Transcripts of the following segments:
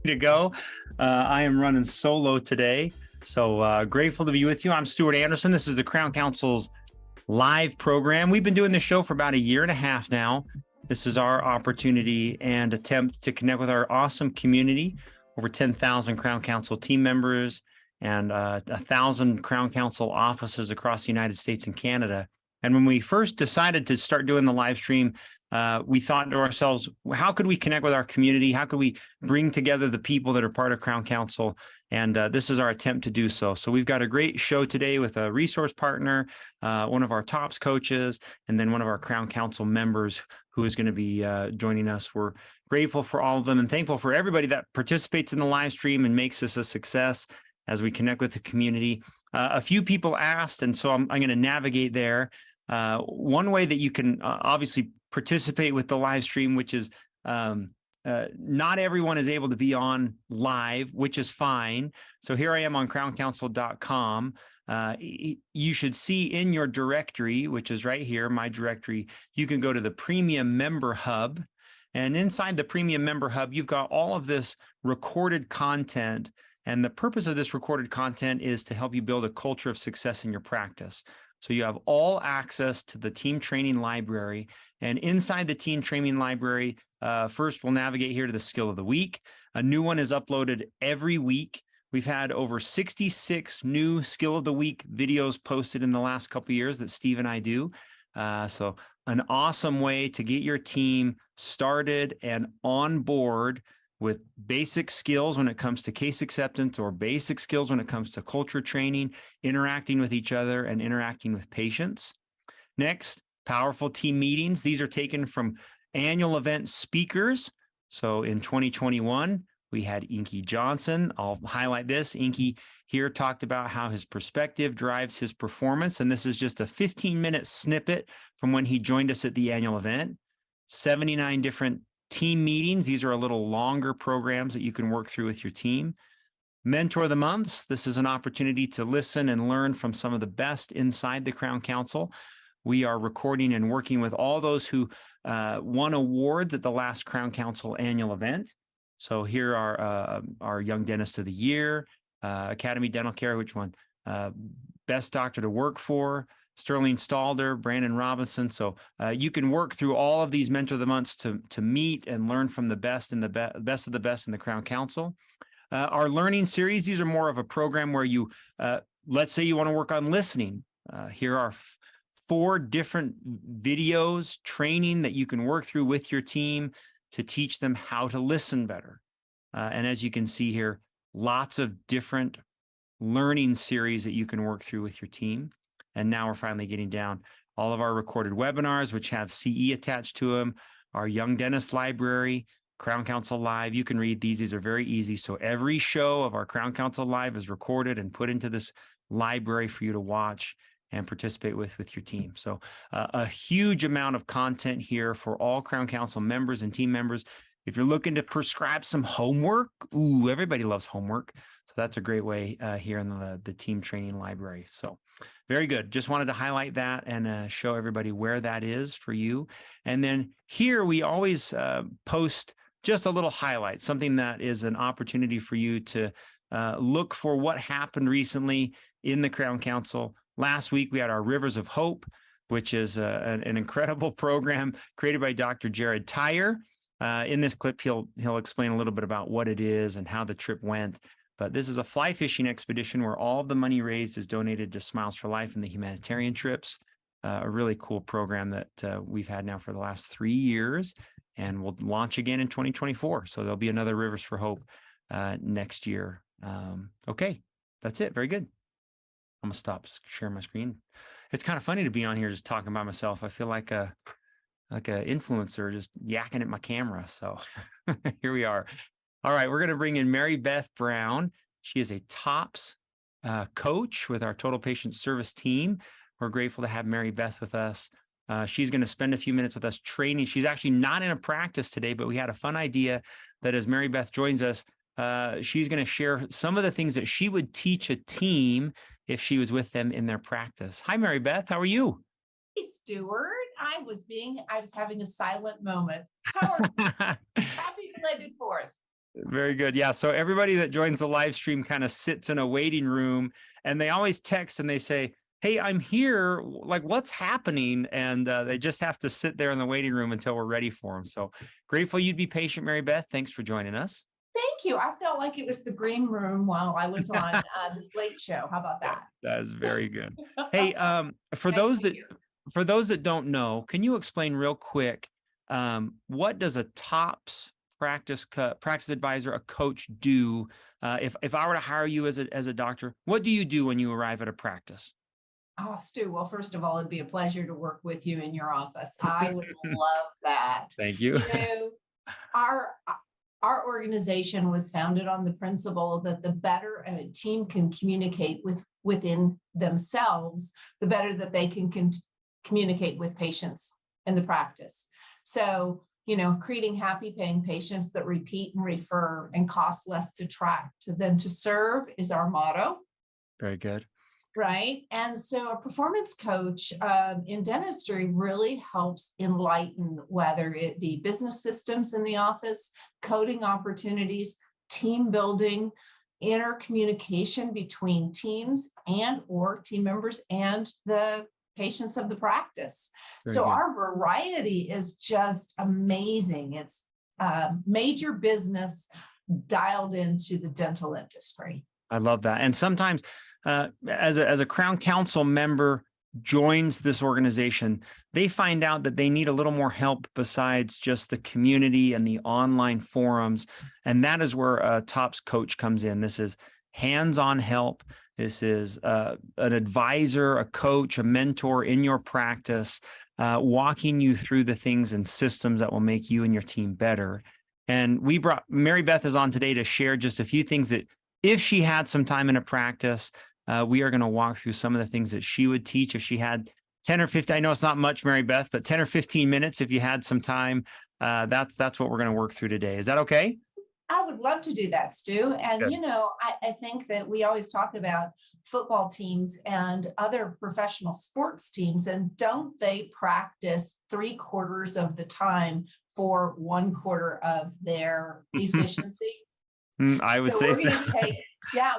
to go. I am running solo today, so grateful to be with you. I'm Stuart Anderson. This is the Crown Council's live program. We've been doing this show for about a year and a half now. This is our opportunity and attempt to connect with our awesome community, over 10,000 Crown Council team members and 1,000 Crown Council offices across the United States and Canada. And when we first decided to start doing the live stream, we thought to ourselves, how could we connect with our community? How could we bring together the people that are part of Crown Council? And this is our attempt to do so. So we've got a great show today with a resource partner, one of our TOPS coaches, and then one of our Crown Council members who is going to be joining us. We're grateful for all of them and thankful for everybody that participates in the live stream and makes this a success as we connect with the community. A few people asked, and so I'm going to navigate there. One way that you can obviously participate with the live stream, which is not everyone is able to be on live, which is fine. So here I am on crowncouncil.com. You should see in your directory, which is right here, my directory, you can go to the Premium Member Hub. And inside the Premium Member Hub, you've got all of this recorded content. And the purpose of this recorded content is to help you build a culture of success in your practice. So you have all access to the team training library. And inside the team training library, first we'll navigate here to the skill of the week. A new one is uploaded every week. We've had over 66 new skill of the week videos posted in the last couple of years that Steve and I do. So an awesome way to get your team started and on board with basic skills when it comes to case acceptance or basic skills when it comes to culture training, interacting with each other and interacting with patients. Next, powerful team meetings. These are taken from annual event speakers. So in 2021, we had Inky Johnson. I'll highlight this. Inky here talked about how his perspective drives his performance. And this is just a 15-minute snippet from when he joined us at the annual event. 79 different team meetings. These are a little longer programs that you can work through with your team. Mentor of the Months. This is an opportunity to listen and learn from some of the best inside the Crown Council. We are recording and working with all those who won awards at the last Crown Council annual event. So here are our Young Dentist of the Year, Academy Dental Care, which won Best Doctor to Work For, Sterling Stalder, Brandon Robinson. So you can work through all of these Mentor of the Months to meet and learn from the best and the best of the best in the Crown Council. Our learning series, these are more of a program where you, let's say you want to work on listening. Here are 4 different videos, training that you can work through with your team to teach them how to listen better. And as you can see here, lots of different learning series that you can work through with your team. And now we're finally getting down all of our recorded webinars, which have CE attached to them, our Young Dentist Library, Crown Council Live. You can read these. These are very easy. So every show of our Crown Council Live is recorded and put into this library for you to watch and participate with your team. So a huge amount of content here for all Crown Council members and team members. If you're looking to prescribe some homework, ooh, everybody loves homework. So that's a great way here in the team training library. So very good. Just wanted to highlight that and show everybody where that is for you. And then here we always post just a little highlight, something that is an opportunity for you to look for what happened recently in the Crown Council. Last week, we had our Rivers of Hope, which is an incredible program created by Dr. Jared Tyre. In this clip, he'll explain a little bit about what it is and how the trip went. But this is a fly fishing expedition where all of the money raised is donated to Smiles for Life and the humanitarian trips. A really cool program that we've had now for the last 3 years, and we'll launch again in 2024. So there'll be another Rivers for Hope next year. Okay, that's it. Very good. I'm gonna stop sharing my screen. It's kind of funny to be on here just talking by myself. I feel like a influencer just yakking at my camera. So here we are. All right, we're going to bring in Mary Beth Brown. She is a TOPS coach with our Total Patient Service team. We're grateful to have Mary Beth with us. She's going to spend a few minutes with us training. She's actually not in a practice today, but we had a fun idea that as Mary Beth joins us, she's going to share some of the things that she would teach a team if she was with them in their practice. Hi, Mary Beth. How are you? Hey, Stuart. I was having a silent moment. How are you? Happy belated 4th. Very good. Yeah. So everybody that joins the live stream kind of sits in a waiting room and they always text and they say, "Hey, I'm here. Like, what's happening?" And they just have to sit there in the waiting room until we're ready for them. So grateful you'd be patient, Mary Beth. Thanks for joining us. Thank you. I felt like it was the green room while I was on the Late Show. How about that? That is very good. Hey, for Nice those to that meet you. for those that don't know, can you explain real quick what does a TOPS practice advisor, a coach do? If I were to hire you as a doctor, what do you do when you arrive at a practice? Oh, Stu. Well, first of all, it'd be a pleasure to work with you in your office. I would love that. Thank you. You know, our our organization was founded on the principle that the better a team can communicate within themselves, the better that they can communicate with patients in the practice. So, creating happy paying patients that repeat and refer and cost less to track than to serve is our motto. Very good. Right. And so a performance coach in dentistry really helps enlighten whether it be business systems in the office, coding opportunities, team building, intercommunication between teams and or team members and the patients of the practice. Very So good. our variety is just amazing. It's major business dialed into the dental industry. I love that. And sometimes as a Crown Council member joins this organization, they find out that they need a little more help besides just the community and the online forums. And that is where a TOPS coach comes in. This is hands-on help. This is an advisor, a coach, a mentor in your practice, walking you through the things and systems that will make you and your team better. And we brought Mary Beth is on today to share just a few things that if she had some time in a practice, we are going to walk through some of the things that she would teach if she had 10 or 15. I know it's not much, Mary Beth, but 10 or 15 minutes if you had some time. That's what we're going to work through today. Is that okay? I would love to do that, Stu. And, Good. I think that we always talk about football teams and other professional sports teams, and don't they practice 3/4 of the time for 1/4 of their efficiency? I would So say we're so. going to take,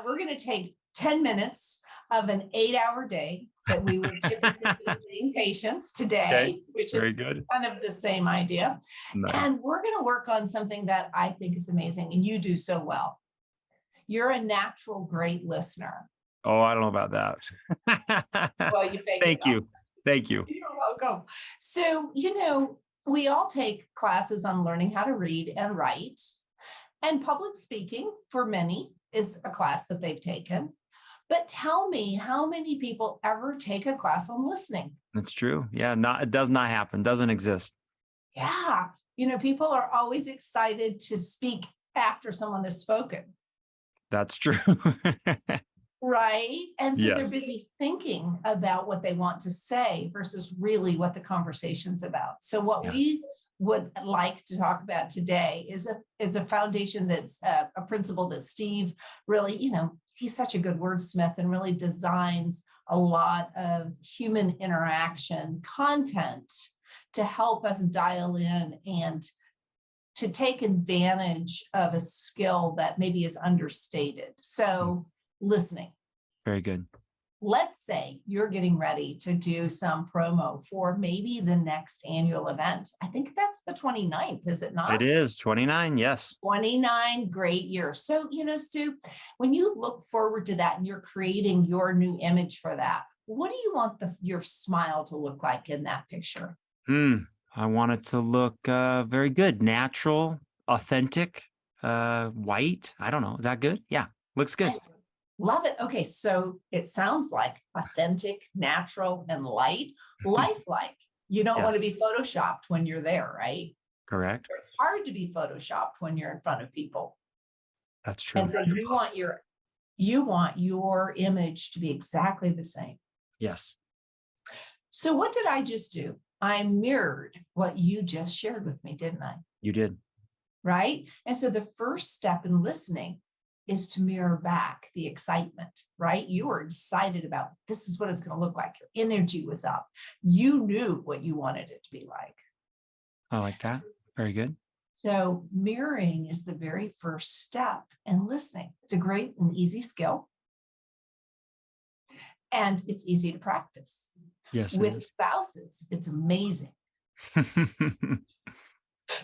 we're going to take 10 minutes of an 8-hour day that we would typically be seeing patients today, Okay. which Very is good. kind of the same idea. Nice. And we're going to work on something that I think is amazing and you do so well. You're a natural great listener. Oh, I don't know about that. Well, you fake Thank it you. Thank you. You're welcome. So, we all take classes on learning how to read and write. And public speaking for many is a class that they've taken. But tell me, how many people ever take a class on listening? That's true. Yeah, it does not happen. Doesn't exist. Yeah. People are always excited to speak after someone has spoken. That's true. Right. And so they're Yes. busy thinking about what they want to say versus really what the conversation's about. So what Yeah. we would like to talk about today is a foundation that's a principle that Steve really, he's such a good wordsmith and really designs a lot of human interaction content to help us dial in and to take advantage of a skill that maybe is understated. So listening. Very good. Let's say you're getting ready to do some promo for maybe the next annual event. I think that's the 29th, is it not? It is 29. Yes. 29 great years. So, Stu, when you look forward to that and you're creating your new image for that, what do you want your smile to look like in that picture? I want it to look very good, natural, authentic, white. I don't know. Is that good? Yeah. Looks good. Love it. Okay, so it sounds like authentic, natural, and lifelike. You don't want to be photoshopped when you're there, right? Correct. It's hard to be photoshopped when you're in front of people. That's true. And so you want your image to be exactly the same. Yes. So what did I just do? I mirrored what you just shared with me, didn't I? You did. Right? And so the first step in listening is to mirror back the excitement, right? You were excited about this is what it's going to look like. Your energy was up. You knew what you wanted it to be like. I like that. Very good. So mirroring is the very first step in listening. It's a great and easy skill, and it's easy to practice. Yes, it With is. spouses, it's amazing.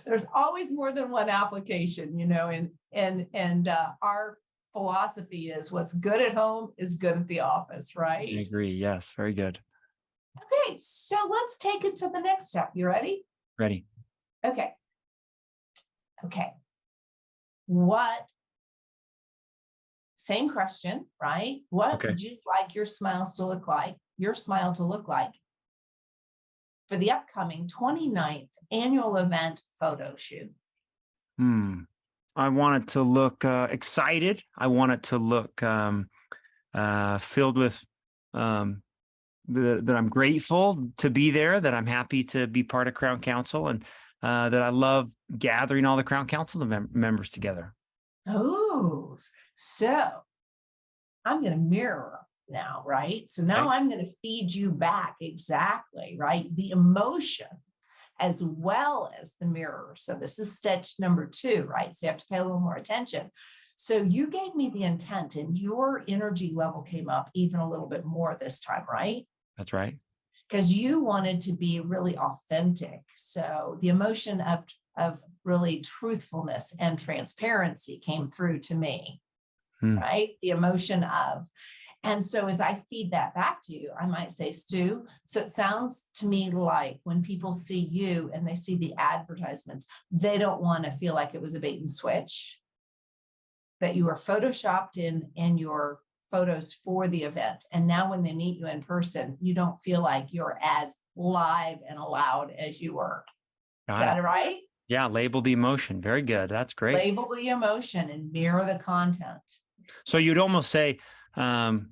There's always more than one application, and our philosophy is what's good at home is good at the office, I right? agree. Yes, very good. Okay, so let's take it to the next step. You ready? Ready. Okay. Okay. What, same question, right? What Okay. would you like your smiles to look like, your smile to look like for the upcoming 29th annual event photo shoot? I want it to look excited. I want it to look filled with that I'm grateful to be there, that I'm happy to be part of Crown Council, and that I love gathering all the Crown Council members together. Oh, so I'm going to mirror now, right? So now Okay. I'm going to feed you back exactly, right? The emotion as well as the mirror. So this is stitch number 2, right? So you have to pay a little more attention. So you gave me the intent and your energy level came up even a little bit more this time, right? That's right. Because you wanted to be really authentic. So the emotion of really truthfulness and transparency came through to me, right? The emotion of. And so as I feed that back to you, I might say, Stu, so it sounds to me like when people see you and they see the advertisements, they don't want to feel like it was a bait and switch, that you were photoshopped in your photos for the event. And now when they meet you in person, you don't feel like you're as live and loud as you were. Is Got it. that right? Yeah, label the emotion. Very good. That's great. Label the emotion and mirror the content. So you'd almost say, rather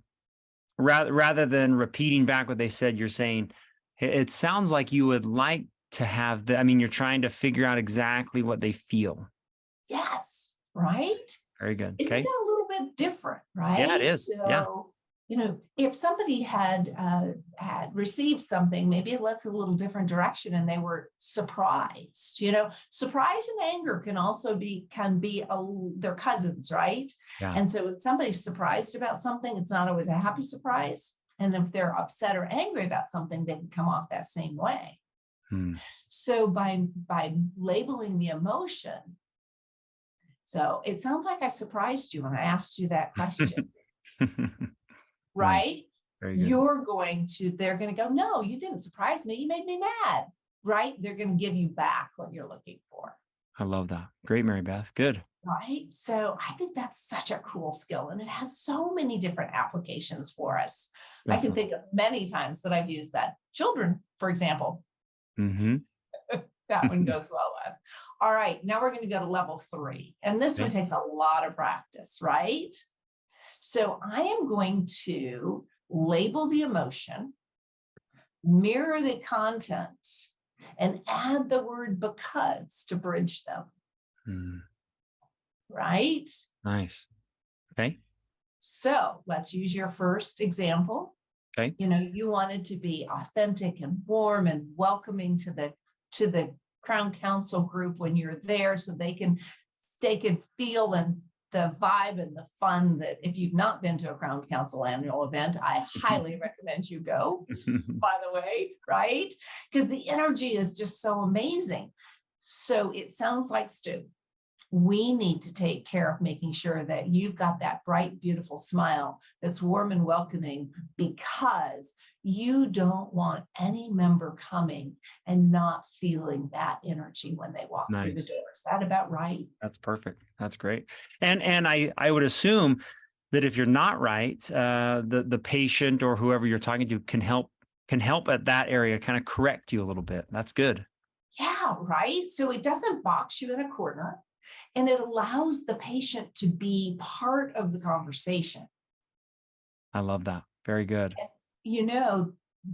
than repeating back what they said, you're saying, it sounds like you would like to have the, I mean, you're trying to figure out exactly what they feel. Yes, right? Very good. Isn't Okay. that a little bit different, right? Yeah, it is. Yeah. So, if somebody had received something, maybe it lets a little different direction and they were surprised. Surprise and anger can be their cousins, right? Yeah. And so if somebody's surprised about something, it's not always a happy surprise. And if they're upset or angry about something, they can come off that same way. So by labeling the emotion, so it sounds like I surprised you when I asked you that question, right? Very good. They're going to go, no, you didn't surprise me. You made me mad, right? They're going to give you back what you're looking for. I love that. Great, Mary Beth. Good. Right. So I think that's such a cool skill and it has so many different applications for us. Definitely. I can think of many times that I've used that. Children, for example. That one goes well with. All right, now we're going to go to level 3. And this one takes a lot of practice, right? So I am going to label the emotion, mirror the content, and add the word because to bridge them. Right? Nice. Okay. So let's use your first example. Okay. You wanted to be authentic and warm and welcoming to the Crown Council group when you're there, so they can feel the vibe and the fun that if you've not been to a Crown Council annual event, I highly recommend you go, by the way, right? Because the energy is just so amazing. So it sounds like, Stu, we need to take care of making sure that you've got that bright, beautiful smile that's warm and welcoming, because you don't want any member coming and not feeling that energy when they walk through the door. Is that about right? That's perfect. That's great. And I would assume that if you're not right, the patient or whoever you're talking to can help at that area, kind of correct you a little bit. That's good. Yeah, right. So it doesn't box you in a corner. And it allows the patient to be part of the conversation. I love that. Very good.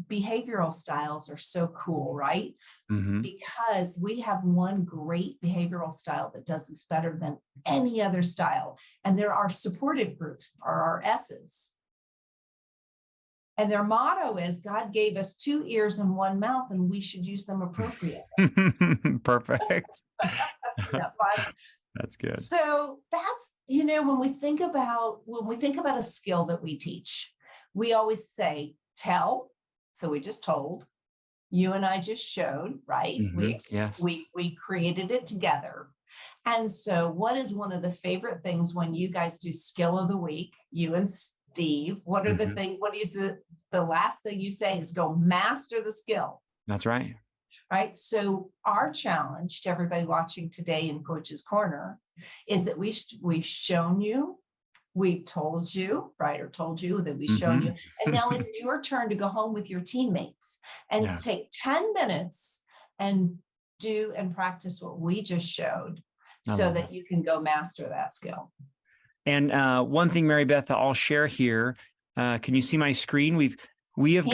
Behavioral styles are so cool, right? Because we have one great behavioral style that does this better than any other style. And there are supportive groups, or our S's. And their motto is, God gave us 2 ears and 1 mouth, and we should use them appropriately. Perfect. Isn't that fun? That's good. So that's, when we think about a skill that we teach, we always say tell. So we just told, you and I just showed, right? Yes. We created it together. And so what is one of the favorite things when you guys do skill of the week, you and Steve, what are the last thing you say is go master the skill. That's right. Right. So our challenge to everybody watching today in Coach's Corner is that we've shown you, we've told you, right, or told you that we've shown you, and now it's your turn to go home with your teammates and take 10 minutes and do and practice what we just showed so that you can go master that skill. And one thing, Mary Beth, I'll share here. Can you see my screen? We've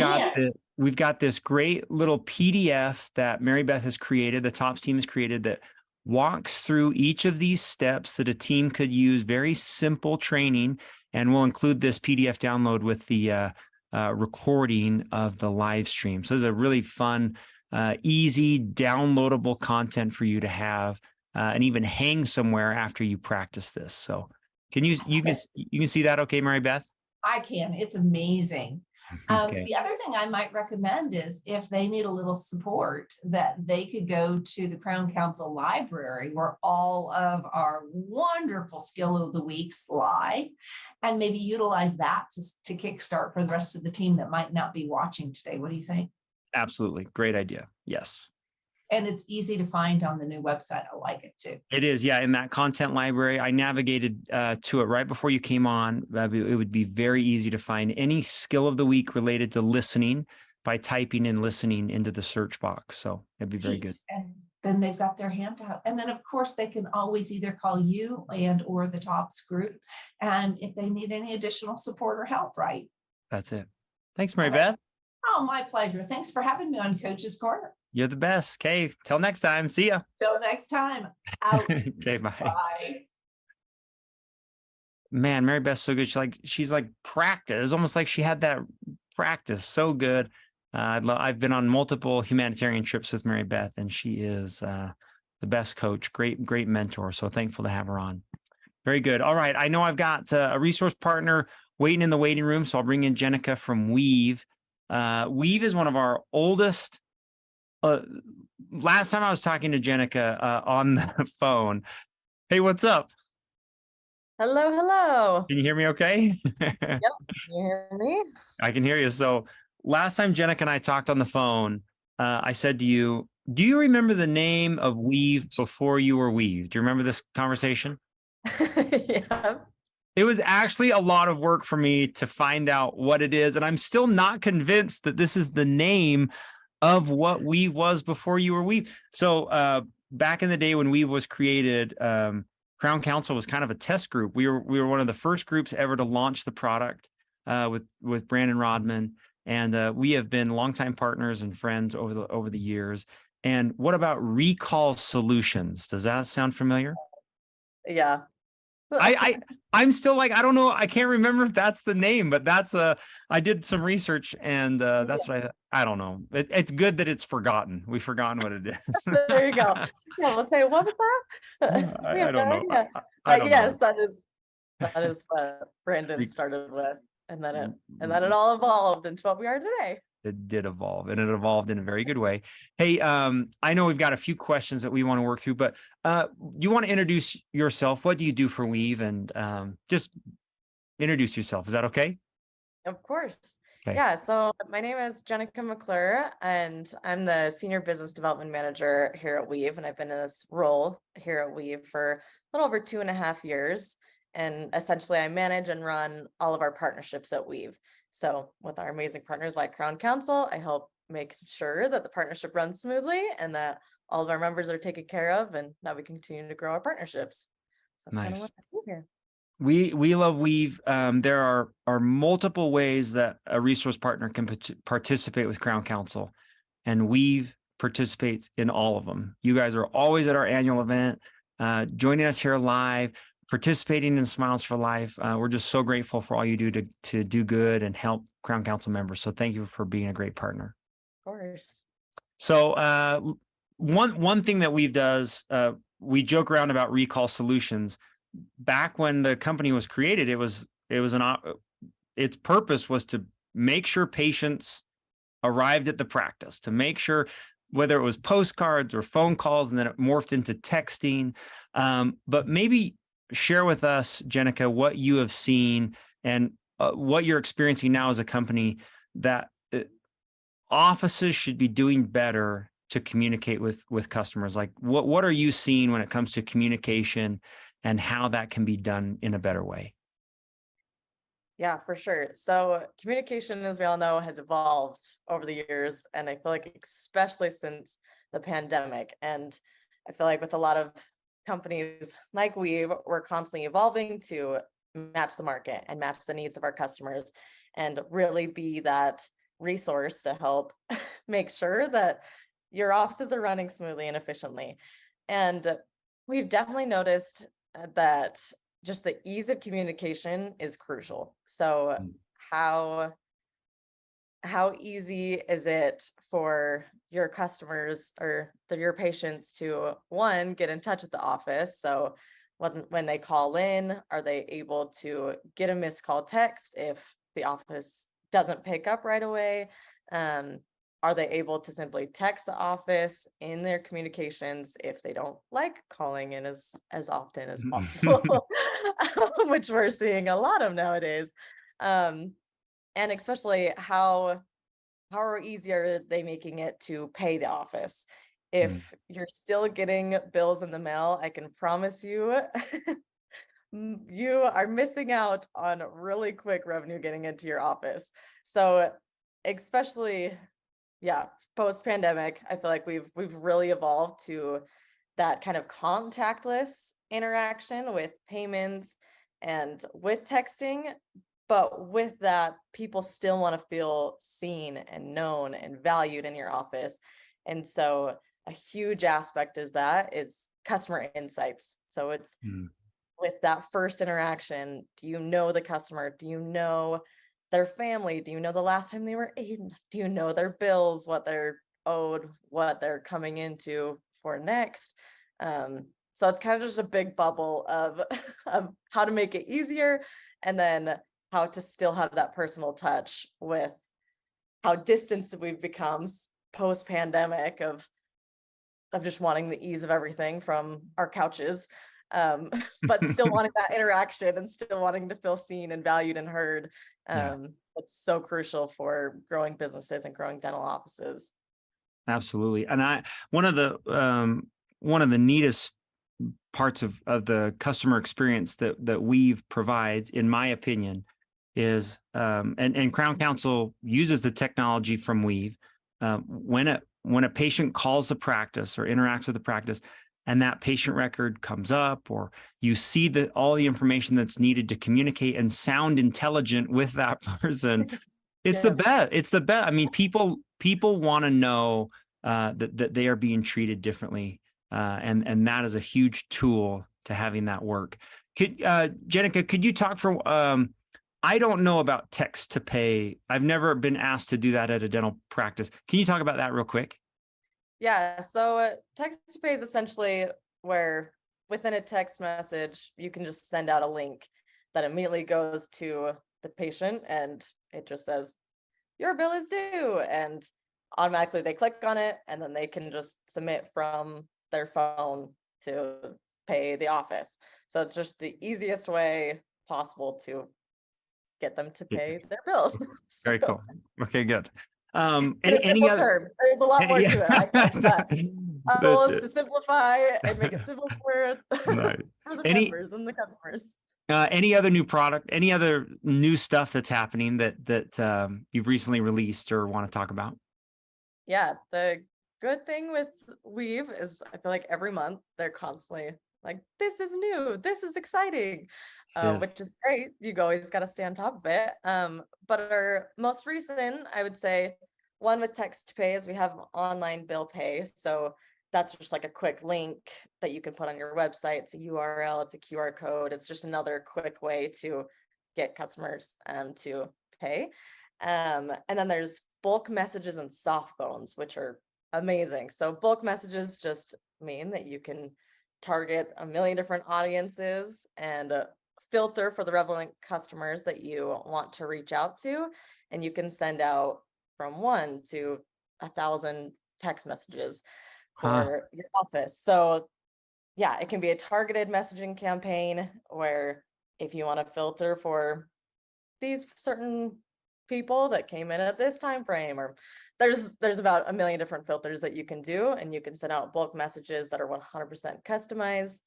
got this great little PDF that Mary Beth has created, the TOPS team has created, that walks through each of these steps that a team could use. Very simple training, and we'll include this PDF download with the recording of the live stream. So this is a really fun, easy, downloadable content for you to have and even hang somewhere after you practice this. So you can see that okay, Mary Beth? I can. It's amazing. Okay. The other thing I might recommend is if they need a little support, that they could go to the Crown Council library where all of our wonderful skill of the weeks lie, and maybe utilize that to kickstart for the rest of the team that might not be watching today. What do you think? Absolutely. Great idea. Yes. And it's easy to find on the new website. I like it too. It is. Yeah. In that content library, I navigated to it right before you came on. It would be very easy to find any skill of the week related to listening by typing in listening into the search box. So it'd be very good. And then they've got their handout. And then of course they can always either call you or the TOPS group. And if they need any additional support or help, right? That's it. Thanks, Mary Beth. Oh, my pleasure. Thanks for having me on Coach's Corner. You're the best. Okay. Till next time. See ya. Till next time. Out. Okay. Bye. Bye. Man, Mary Beth's so good. She's like practice. It's almost like she had that practice. So good. I've been on multiple humanitarian trips with Mary Beth, and she is the best coach. Great mentor. So thankful to have her on. Very good. All right. I know I've got a resource partner waiting in the waiting room. So I'll bring in Jenica from Weave. Weave is one of our oldest. Last time I was talking to Jenica on the phone. Hey, what's up? Hello. Can you hear me okay? Yep. Can you hear me? I can hear you. So last time Jenica and I talked on the phone, I said to you, do you remember the name of Weave before you were Weave? Do you remember this conversation? Yeah. It was actually a lot of work for me to find out what it is. And I'm still not convinced that this is the name of what Weave was before you were Weave. So back in the day when Weave was created, Crown Council was kind of a test group. We were one of the first groups ever to launch the product with Brandon Rodman, and we have been longtime partners and friends over the years. And what about Recall Solutions? Does that sound familiar? Yeah. I'm still like, I don't know. I can't remember if that's the name, but I did some research, and that's what I don't know. It's good that it's forgotten. We've forgotten what it is. There you go. Yeah, we'll say, what was that? I don't know. Yes, that is what Brandon started with. And then it all evolved into what we are today. It did evolve, and it evolved in a very good way. Hey, I know we've got a few questions that we want to work through, but you want to introduce yourself? What do you do for Weave? And just introduce yourself. Is that okay? Of course. Okay. Yeah. So my name is Jenica McClure, and I'm the Senior Business Development Manager here at Weave. And I've been in this role here at Weave for a little over 2.5 years. And essentially, I manage and run all of our partnerships at Weave. So with our amazing partners like Crown Council, I help make sure that the partnership runs smoothly and that all of our members are taken care of, and that we continue to grow our partnerships. So that's nice. Kind of what I do here. We love Weave. There are multiple ways that a resource partner can participate with Crown Council, and Weave participates in all of them. You guys are always at our annual event, joining us here live, participating in Smiles for Life. We're just so grateful for all you do to do good and help Crown Council members. So thank you for being a great partner. Of course. So one thing that Weave does, we joke around about recall solutions. Back when the company was created, its purpose was to make sure patients arrived at the practice, to make sure, whether it was postcards or phone calls, and then it morphed into texting. But maybe share with us, Jenica, what you have seen and what you're experiencing now as a company that offices should be doing better to communicate with customers. Like what are you seeing when it comes to communication and how that can be done in a better way? Yeah, for sure. So communication, as we all know, has evolved over the years. And I feel like especially since the pandemic. And I feel like with a lot of companies like we're constantly evolving to match the market and match the needs of our customers and really be that resource to help make sure that your offices are running smoothly and efficiently. And we've definitely noticed that just the ease of communication is crucial. So Mm. how easy is it for your customers or your patients to one get in touch with the office? So when they call in, are they able to get a missed call text if the office doesn't pick up right away? Are they able to simply text the office in their communications if they don't like calling in as often as possible, which we're seeing a lot of nowadays? Um, and especially how easy are they making it to pay the office? Mm. If you're still getting bills in the mail, I can promise you you are missing out on really quick revenue getting into your office. So especially, yeah, post pandemic, I feel like we've really evolved to that kind of contactless interaction with payments and with texting. But with that, people still want to feel seen and known and valued in your office. And so a huge aspect is customer insights. So it's Mm. with that first interaction, do you know the customer? Do you know their family? Do you know the last time they were in? Do you know their bills, what they're owed, what they're coming into for next? So it's kind of just a big bubble of, of how to make it easier and then how to still have that personal touch with how distant we've become post pandemic of just wanting the ease of everything from our couches, but still wanting that interaction and still wanting to feel seen and valued and heard. Yeah, It's so crucial for growing businesses and growing dental offices. absolutely. And one of the neatest parts of the customer experience that Weave provides, in my opinion, is and Crown Council uses the technology from Weave. When a patient calls the practice or interacts with the practice, and that patient record comes up, or you see all the information that's needed to communicate and sound intelligent with that person, it's the Yeah. best. It's the best. I mean, people want to know that they are being treated differently, and that is a huge tool to having that work. Jenica, could you talk for? I don't know about text to pay. I've never been asked to do that at a dental practice. Can you talk about that real quick? Yeah. So text to pay is essentially where within a text message, you can just send out a link that immediately goes to the patient and it just says, your bill is due. And automatically they click on it and then they can just submit from their phone to pay the office. So it's just the easiest way possible to get them to pay their bills. So, Very cool. Okay, good. in Any a simple other? term, there's a lot more to it. I know, but our goal is That- to simplify and make it simple for, Nice. for the Any members and the customers. any other new product? Any other new stuff that's happening that you've recently released or want to talk about? Yeah, the good thing with Weave is I feel like every month they're constantly like, this is new, this is exciting, Yes. which is great. You always got to stay on top of it. But our most recent, I would say, one with text to pay is we have online bill pay. So that's just like a quick link that you can put on your website. It's a URL, it's a QR code. It's just another quick way to get customers to pay. And then there's bulk messages and soft phones, which are amazing. So bulk messages just mean that you can target a million different audiences and filter for the relevant customers that you want to reach out to. And you can send out from 1 to 1,000 text messages for your office. So yeah, it can be a targeted messaging campaign where if you want to filter for these certain people that came in at this time frame, or there's about a million different filters that you can do, and you can send out bulk messages that are 100% customized.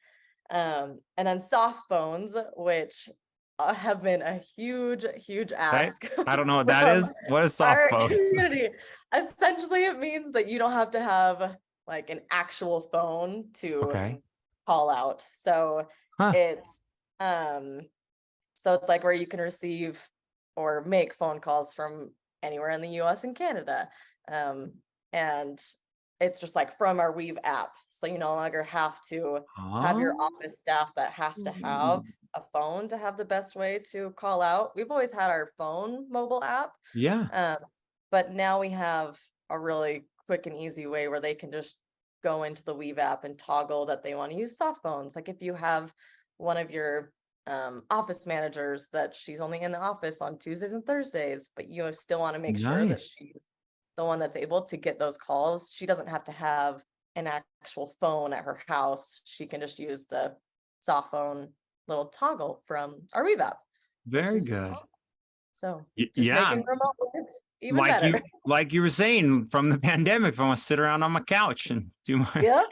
And then soft phones, which have been a huge ask I don't know what that from is. What is soft our phones? community. Essentially, it means that you don't have to have like an actual phone to Okay. call out. So Huh. it's so it's like where you can receive or make phone calls from anywhere in the US and Canada. And it's just like from our Weave app. So you no longer have to have your Oh. office staff that has to have a phone to have the best way to call out. We've always had our phone mobile app, Yeah. but now we have a really quick and easy way where they can just go into the Weave app and toggle that they want to use soft phones. Like if you have one of your office managers that she's only in the office on Tuesdays and Thursdays, but you still want to make sure that Nice. she's the one that's able to get those calls. She doesn't have to have an actual phone at her house. She can just use the soft phone little toggle from our Weave app, which Very is good. so just Yeah. making remote work even better. Like you were saying from the pandemic, if I want to sit around on my couch and do my Yep.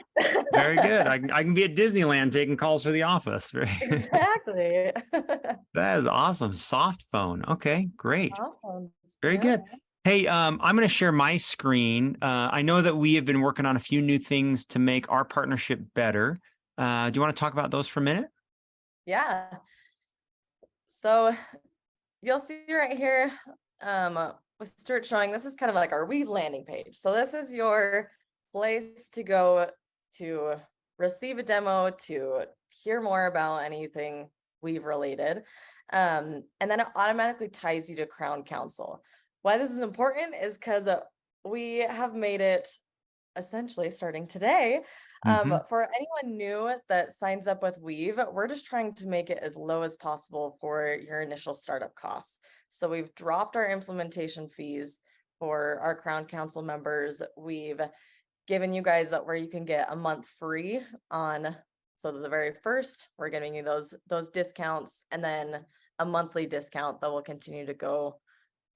very good. I can be at Disneyland taking calls for the office. Exactly. That is awesome. Soft phone. Okay, great. Awesome. Very Yeah. good. Hey, I'm going to share my screen. I know that we have been working on a few new things to make our partnership better. Do you want to talk about those for a minute? Yeah. So you'll see right here, with Stuart showing, this is kind of like our Weave landing page. So this is your place to go to receive a demo, to hear more about anything Weave related. And then it automatically ties you to Crown Council. Why this is important is because we have made it essentially starting today. Mhm. For anyone new that signs up with Weave, we're just trying to make it as low as possible for your initial startup costs. So we've dropped our implementation fees for our Crown Council members. We've given you guys where you can get a month free on. So the very first, we're giving you those discounts, and then a monthly discount that will continue to go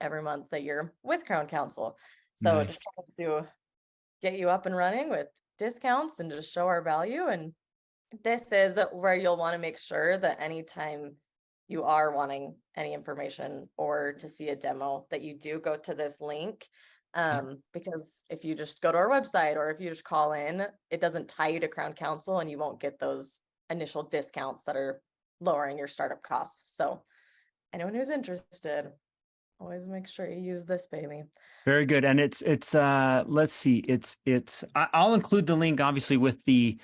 every month that you're with Crown Council. So Nice. just trying to get you up and running with discounts and just show our value. And this is where you'll want to make sure that anytime you are wanting any information or to see a demo, that you do go to this link. Because if you just go to our website or if you just call in, it doesn't tie you to Crown Council and you won't get those initial discounts that are lowering your startup costs. So anyone who's interested, always make sure you use this baby. Very good. And it's let's see, I'll include the link obviously with the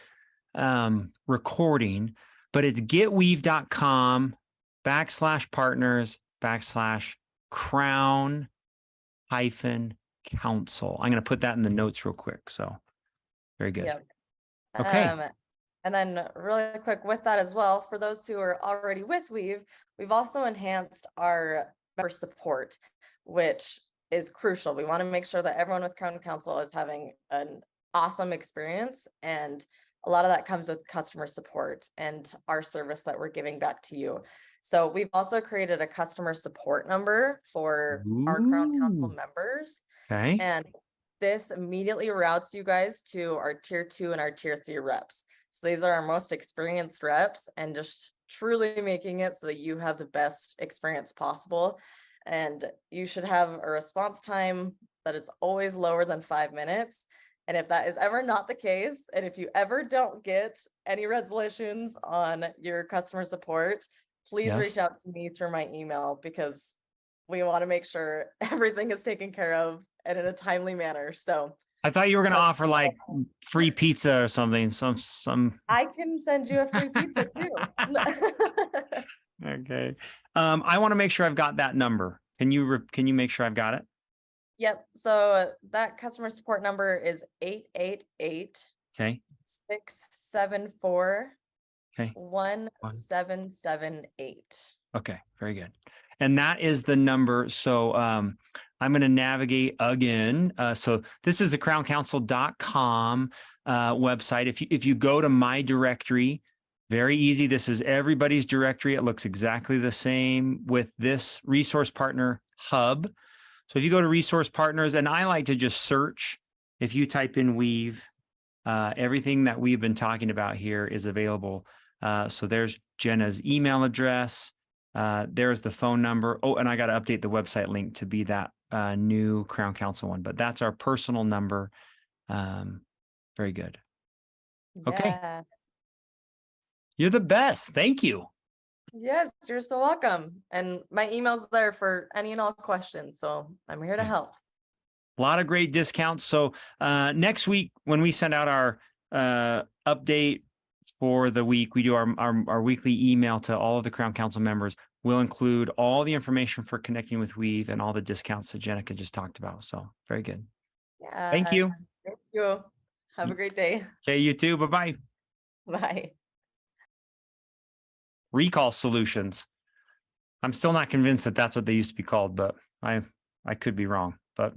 recording, but it's getweave.com/partners/crown-council. I'm going to put that in the notes real quick. So very good. Yep. Okay. And then really quick with that as well, for those who are already with Weave, we've also enhanced our member support, which is crucial. We want to make sure that everyone with Crown Council is having an awesome experience. And a lot of that comes with customer support and our service that we're giving back to you. So we've also created a customer support number for our Crown Council Ooh. members. Okay. And this immediately routes you guys to our tier 2 and our tier 3 reps. So these are our most experienced reps, and just truly making it so that you have the best experience possible. And you should have a response time that it's always lower than 5 minutes. And if that is ever not the case, and if you ever don't get any resolutions on your customer support, please Yes. reach out to me through my email, because we want to make sure everything is taken care of and in a timely manner. So I thought you were going to offer like free pizza or something. Some. I can send you a free pizza too. Okay. I want to make sure I've got that number. Can you make sure I've got it? Yep. So that customer support number is 888 Okay. 674 Okay. 1778. Okay, very good. And that is the number. So I'm going to navigate again. So this is the crowncouncil.com website. If you go to my directory, very easy. This is everybody's directory. It looks exactly the same with this resource partner hub. So if you go to resource partners, and I like to just search, if you type in Weave, everything that we've been talking about here is available. So there's Jenna's email address. There's the phone number. Oh, and I got to update the website link to be that new Crown Council one, but that's our personal number. Very good. Okay. Yeah. You're the best. Thank you. Yes, you're so welcome. And my email's there for any and all questions. So I'm here to Okay. help. A lot of great discounts. So next week, when we send out our update for the week, we do our weekly email to all of the Crown Council members. We'll include all the information for connecting with Weave and all the discounts that Jenica just talked about. So very good. Yeah. Thank you. Thank you. Have a great day. Okay, you too. Bye-bye. Bye. Recall Solutions. I'm still not convinced that that's what they used to be called, but I could be wrong. But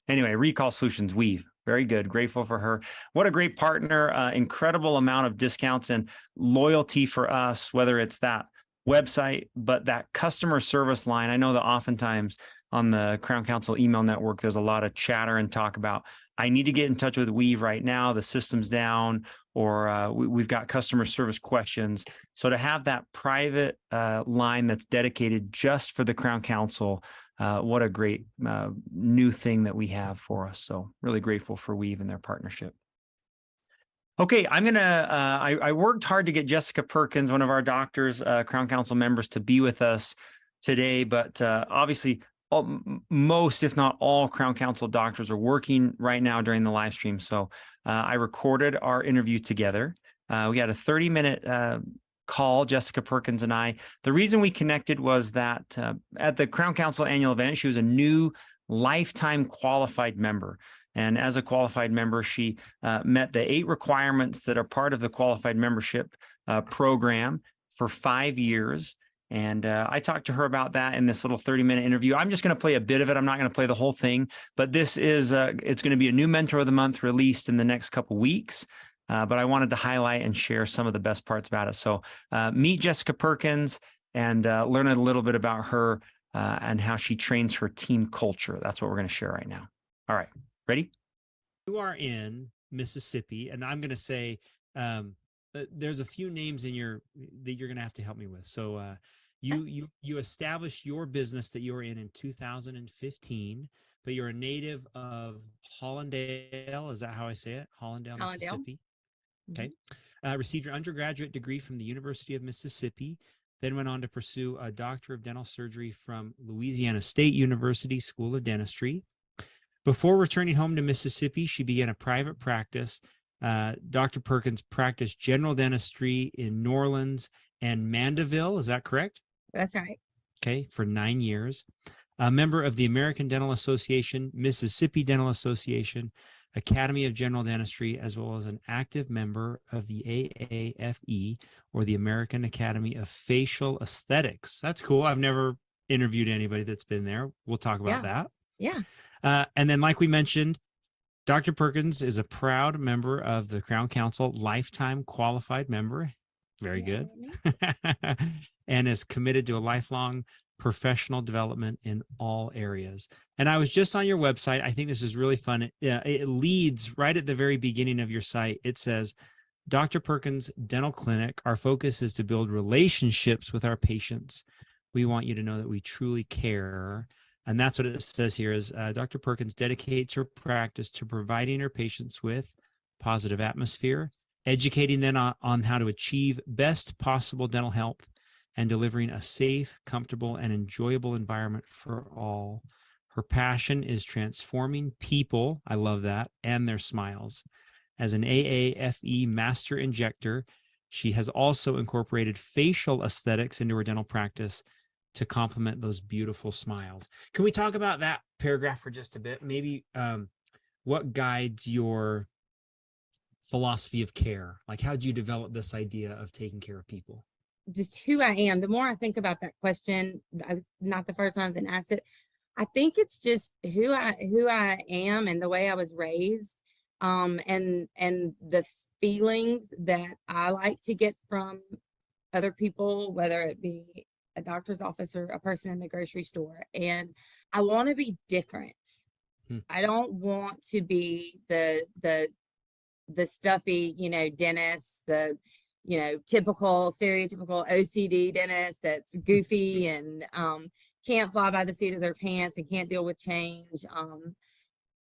anyway, Recall Solutions, Weave. Very good. Grateful for her. What a great partner. Incredible amount of discounts and loyalty for us, whether it's that website, but that customer service line. I know that oftentimes on the Crown Council email network, there's a lot of chatter and talk about, I need to get in touch with Weave right now. The system's down, or we've got customer service questions. So to have that private line that's dedicated just for the Crown Council, what a great new thing that we have for us. So really grateful for Weave and their partnership. Okay, I worked hard to get Jessica Perkins, one of our doctors, Crown Council members, to be with us today, but obviously most, if not all, Crown Council doctors are working right now during the live stream. So I recorded our interview together. We had a 30-minute call, Jessica Perkins and I. The reason we connected was that at the Crown Council annual event, she was a new lifetime qualified member. And as a qualified member, she met the 8 requirements that are part of the qualified membership program for 5 years. And I talked to her about that in this little 30-minute interview. I'm just going to play a bit of it. I'm not going to play the whole thing, but this is, it's going to be a new Mentor of the Month released in the next couple weeks. But I wanted to highlight and share some of the best parts about it. So meet Jessica Perkins and learn a little bit about her and how she trains her team culture. That's what we're going to share right now. All right, ready? You are in Mississippi, and I'm going to say there's a few names in that you're going to have to help me with. So you established your business that you were in 2015, but you're a native of Hollandale. Is that how I say it? Hollandale, Mississippi. Okay. Received your undergraduate degree from the University of Mississippi, then went on to pursue a Doctor of Dental Surgery from Louisiana State University School of Dentistry. Before returning home to Mississippi, she began a private practice. Dr. Perkins practiced general dentistry in New Orleans and Mandeville. Is that correct? That's right. Okay, for 9 years. A member of the American Dental Association, Mississippi Dental Association, Academy of General Dentistry, as well as an active member of the AAFE, or the American Academy of Facial Aesthetics. That's cool. I've never interviewed anybody that's been there. We'll talk about that. Yeah. And then, like we mentioned, Dr. Perkins is a proud member of the Crown Council Lifetime Qualified Member. Very good. And is committed to a lifelong professional development in all areas. And I was just on your website. I think this is really fun. It leads right at the very beginning of your site. It says, Dr. Perkins Dental Clinic, our focus is to build relationships with our patients. We want you to know that we truly care. And that's what it says here is Dr. Perkins dedicates her practice to providing her patients with positive atmosphere, educating them on how to achieve best possible dental health, and delivering a safe, comfortable, and enjoyable environment for all. Her passion is transforming people, I love that, and their smiles. As an AAFE master injector, she has also incorporated facial aesthetics into her dental practice to complement those beautiful smiles. Can we talk about that paragraph for just a bit? Maybe what guides your philosophy of care? Like, how did you develop this idea of taking care of people? Just who I am. The more I think about that question, I was not the first time I've been asked it. I think it's just who I am and the way I was raised, and the feelings that I like to get from other people, whether it be a doctor's office or a person in the grocery store. And I want to be different. I don't want to be the stuffy, dentist, the typical stereotypical OCD dentist that's goofy and can't fly by the seat of their pants and can't deal with change.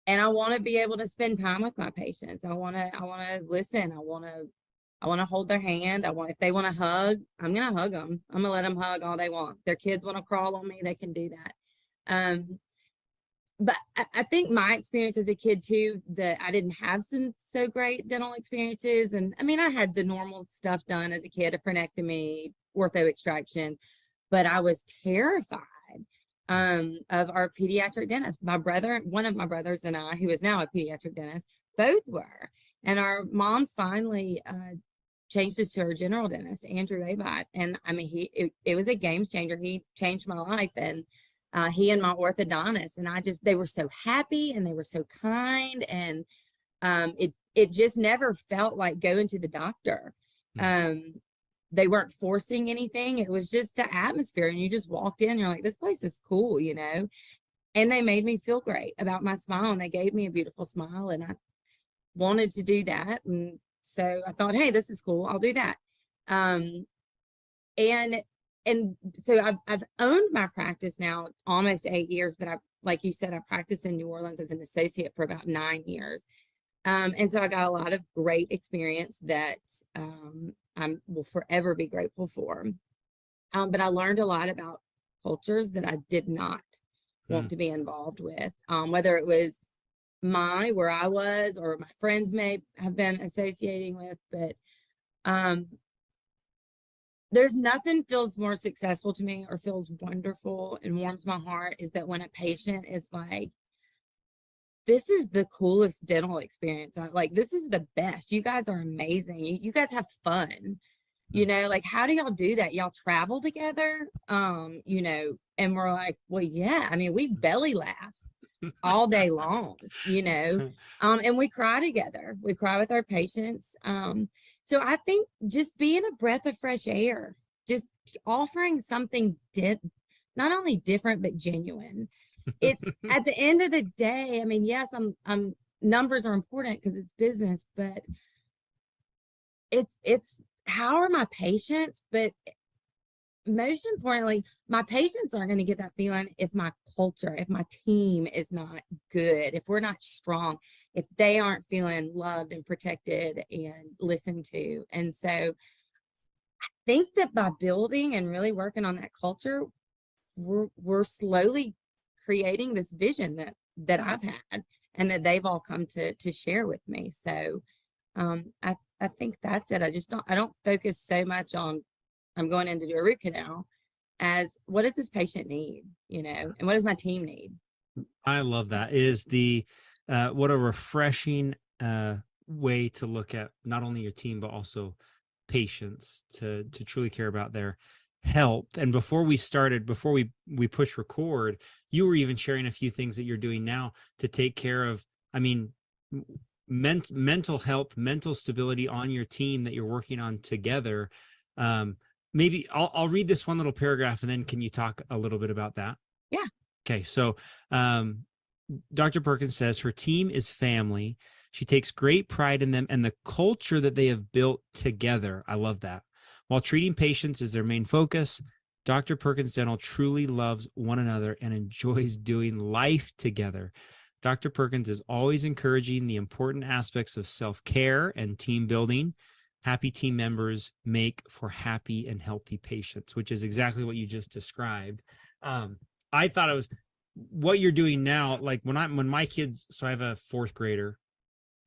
And I want to be able to spend time with my patients. I want to listen. I want to hold their hand. If they want to hug, I'm going to hug them. I'm going to let them hug all they want. Their kids want to crawl on me, they can do that. But I think my experience as a kid too, that I didn't have some so great dental experiences. And I mean, I had the normal stuff done as a kid, a frenectomy, ortho extraction, but I was terrified of our pediatric dentist. One of my brothers and I, who is now a pediatric dentist, both were. And our moms finally changed us to our general dentist, Andrew Abott. And I mean, it was a game changer. He changed my life. And he and my orthodontist, and they were so happy and they were so kind. And it just never felt like going to the doctor. They weren't forcing anything. It was just the atmosphere. And you just walked in, you're like, this place is cool, and they made me feel great about my smile. And they gave me a beautiful smile, and I wanted to do that. And so I thought, hey, this is cool. I'll do that. And so I've owned my practice now almost 8 years, but like you said, I practiced in New Orleans as an associate for about 9 years. And so I got a lot of great experience that I will forever be grateful for. But I learned a lot about cultures that I did not want to be involved with, whether it was where I was, or my friends may have been associating with, but there's nothing feels more successful to me or feels wonderful and warms my heart is that when a patient is like, this is the coolest dental experience. This is the best. You guys are amazing. You guys have fun. Like, how do y'all do that? Y'all travel together? And we're like, well, yeah. I mean, we belly laugh all day long, and we cry together. We cry with our patients. So I think just being a breath of fresh air, just offering something not only different, but genuine. It's at the end of the day, I mean, yes, I'm numbers are important because it's business, but it's how are my patients? But most importantly, my patients aren't going to get that feeling if my culture, if my team is not good, if we're not strong, if they aren't feeling loved and protected and listened to. And so I think that by building and really working on that culture, we're slowly creating this vision that I've had and that they've all come to share with me. So I think that's it. I don't focus so much on I'm going in to do a root canal as what does this patient need, and what does my team need? I love that. Is what a refreshing way to look at not only your team, but also patients to truly care about their health. And before we push record, you were even sharing a few things that you're doing now to take care of, mental health, mental stability on your team that you're working on together. Maybe I'll read this one little paragraph and then can you talk a little bit about that? Yeah. Okay. So, Dr. Perkins says her team is family. She takes great pride in them and the culture that they have built together. I love that. While treating patients is their main focus, Dr. Perkins Dental truly loves one another and enjoys doing life together. Dr. Perkins is always encouraging the important aspects of self-care and team building. Happy team members make for happy and healthy patients, which is exactly what you just described. I thought it was what you're doing now. Like when my kids, so I have a 4th grader,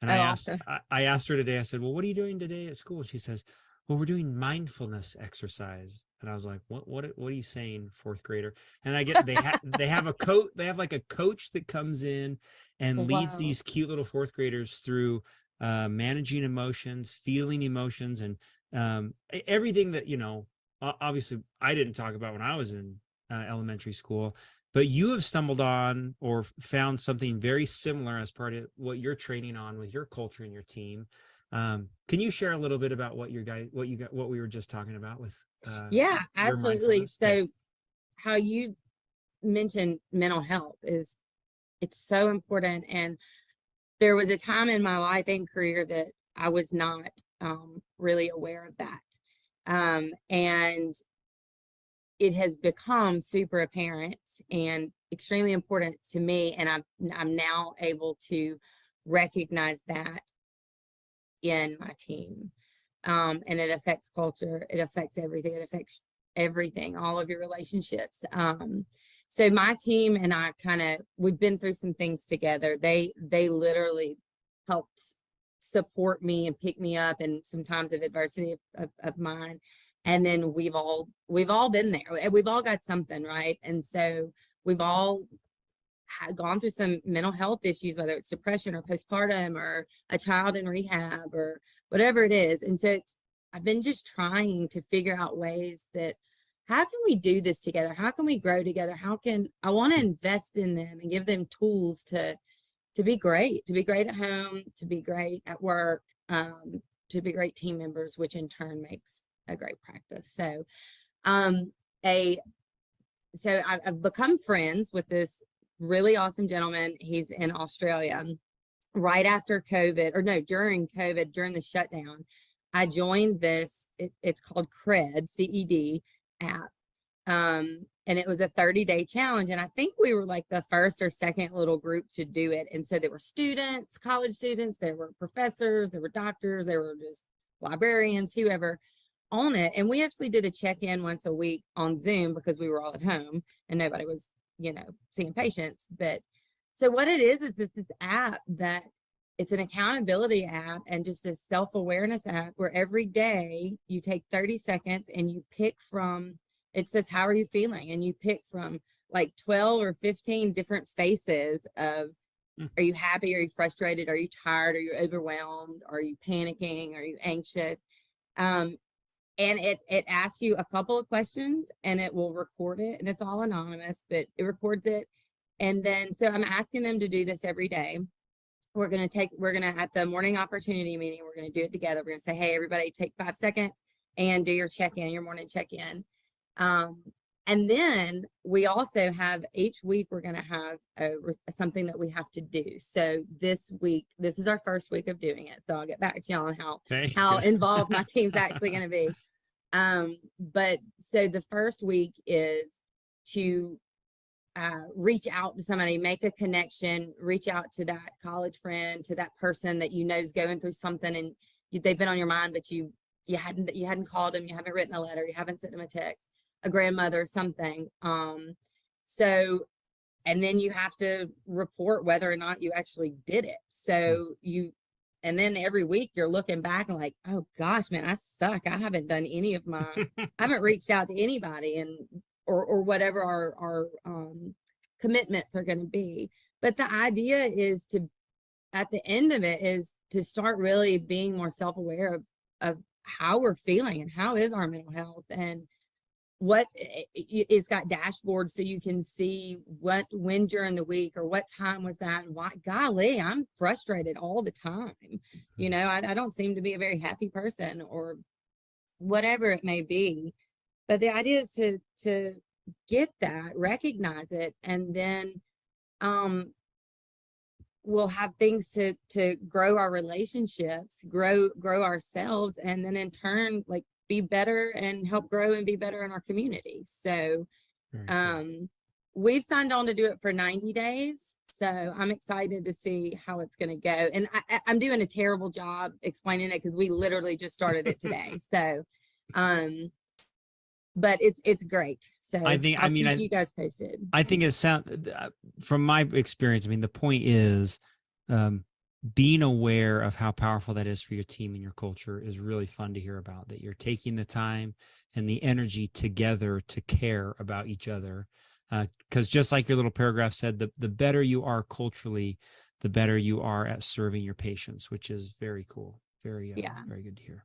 and I asked her today, I said, well, what are you doing today at school? She says, well, we're doing mindfulness exercise. And I was like, what are you saying, 4th grader? And I get, they have like a coach that comes in and leads these cute little 4th graders through managing emotions, feeling emotions, and everything that, obviously I didn't talk about when I was in elementary school, but you have stumbled on or found something very similar as part of what you're training on with your culture and your team. Can you share a little bit about what what we were just talking about with Yeah, your absolutely. mindfulness? Okay. So how you mentioned mental health it's so important. And there was a time in my life and career that I was not really aware of that. And it has become super apparent and extremely important to me. And I'm now able to recognize that in my team. And it affects culture, it affects everything, it affects everything, all of your relationships. So my team and I we've been through some things together. They literally helped support me and pick me up in some times of adversity of mine. And then we've all been there. We've all got something, right? And so we've all gone through some mental health issues, whether it's depression or postpartum or a child in rehab or whatever it is. And so I've been just trying to figure out ways that how can we do this together? How can we grow together? I want to invest in them and give them tools to be great at home, to be great at work, to be great team members, which in turn makes a great practice. So, I've become friends with this really awesome gentleman. He's in Australia. Right after COVID, or no, during COVID, during the shutdown, I joined this, it's called CRED, CED app. And it was a 30-day challenge. And I think we were like the first or second little group to do it. And so there were students, college students, there were professors, there were doctors, there were just librarians, whoever on it. And we actually did a check-in once a week on Zoom because we were all at home and nobody was, seeing patients. But so what it is it's this app that it's an accountability app and just a self-awareness app where every day you take 30 seconds and you pick from, it says, how are you feeling? And you pick from like 12 or 15 different faces of, are you happy? Are you frustrated? Are you tired? Are you overwhelmed? Are you panicking? Are you anxious? And it asks you a couple of questions and it will record it, and it's all anonymous, but it records it. And then, so I'm asking them to do this every day. We're going to, at the morning opportunity meeting, we're going to do it together. We're going to say, hey, everybody take 5 seconds and do your check-in, your morning check-in. And then we also have each week, we're going to have something that we have to do. So this week, this is our first week of doing it. So I'll get back to y'all on how involved my team's actually going to be. But so the first week is to reach out to somebody, make a connection, reach out to that college friend, to that person that is going through something and they've been on your mind, but you hadn't called them, you haven't written a letter, you haven't sent them a text, a grandmother, something. So, and then you have to report whether or not you actually did it. So and then every week you're looking back and like, oh gosh, man, I suck. I haven't done any of I haven't reached out to anybody and, or whatever our commitments are going to be. But the idea is at the end of it is to start really being more self-aware of how we're feeling and how is our mental health, and it's got dashboards so you can see when during the week or what time was that and why. Golly, I'm frustrated all the time. I don't seem to be a very happy person or whatever it may be. But the idea is to get that, recognize it, and then we'll have things to grow our relationships, grow ourselves, and then in turn, like, be better and help grow and be better in our community. So we've signed on to do it for 90 days. So I'm excited to see how it's going to go. And I'm doing a terrible job explaining it because we literally just started it today. So, but it's great. So I'll keep you guys posted. I think from my experience, the point is, being aware of how powerful that is for your team and your culture is really fun to hear about, that you're taking the time and the energy together to care about each other. Because just like your little paragraph said, the better you are culturally, the better you are at serving your patients, which is very cool. Very, Yeah. very good to hear.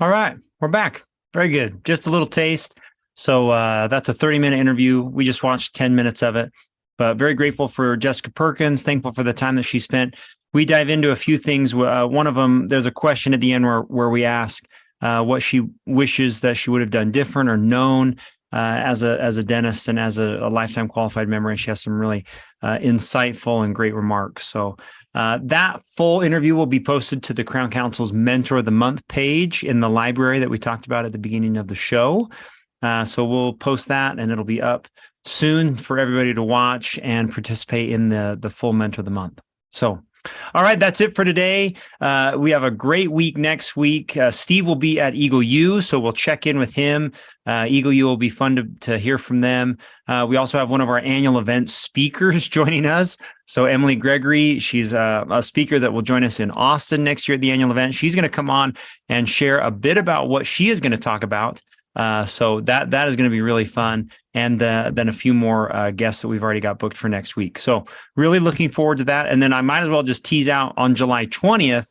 All right, we're back. Very good. Just a little taste. So that's a 30-minute interview. We just watched 10 minutes of it, but very grateful for Jessica Perkins. Thankful for the time that she spent. We dive into a few things. One of them, there's a question at the end where we ask what she wishes that she would have done different or known as a dentist and as a lifetime qualified member. And she has some really insightful and great remarks. So that full interview will be posted to the Crown Council's Mentor of the Month page in the library that we talked about at the beginning of the show. So we'll post that, and it'll be up soon for everybody to watch and participate in the full Mentor of the Month. So, all right, that's it for today. We have a great week next week. Steve will be at Eagle U, so we'll check in with him. Eagle U will be fun to hear from them. We also have one of our annual event speakers joining us. So Emily Gregory, she's a speaker that will join us in Austin next year at the annual event. She's going to come on and share a bit about what she is going to talk about. So that is going to be really fun. And then a few more guests that we've already got booked for next week. So really looking forward to that. And then I might as well just tease out on July 20th,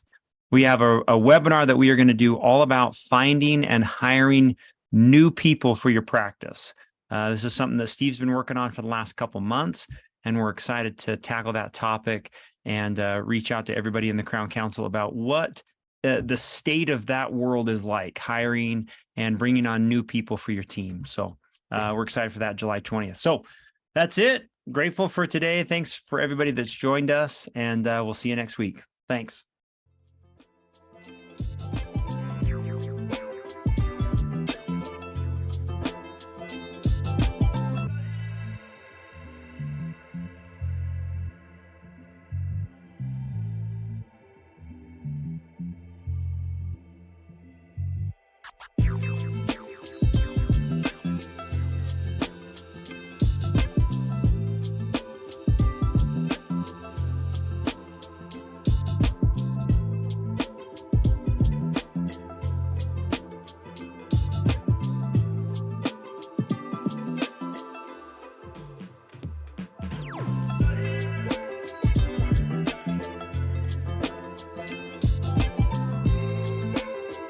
we have a webinar that we are going to do all about finding and hiring new people for your practice. This is something that Steve's been working on for the last couple months, and we're excited to tackle that topic and reach out to everybody in the Crown Council about what the state of that world is like, hiring and bringing on new people for your team. So we're excited for that July 20th. So that's it. Grateful for today. Thanks for everybody that's joined us, and we'll see you next week. Thanks.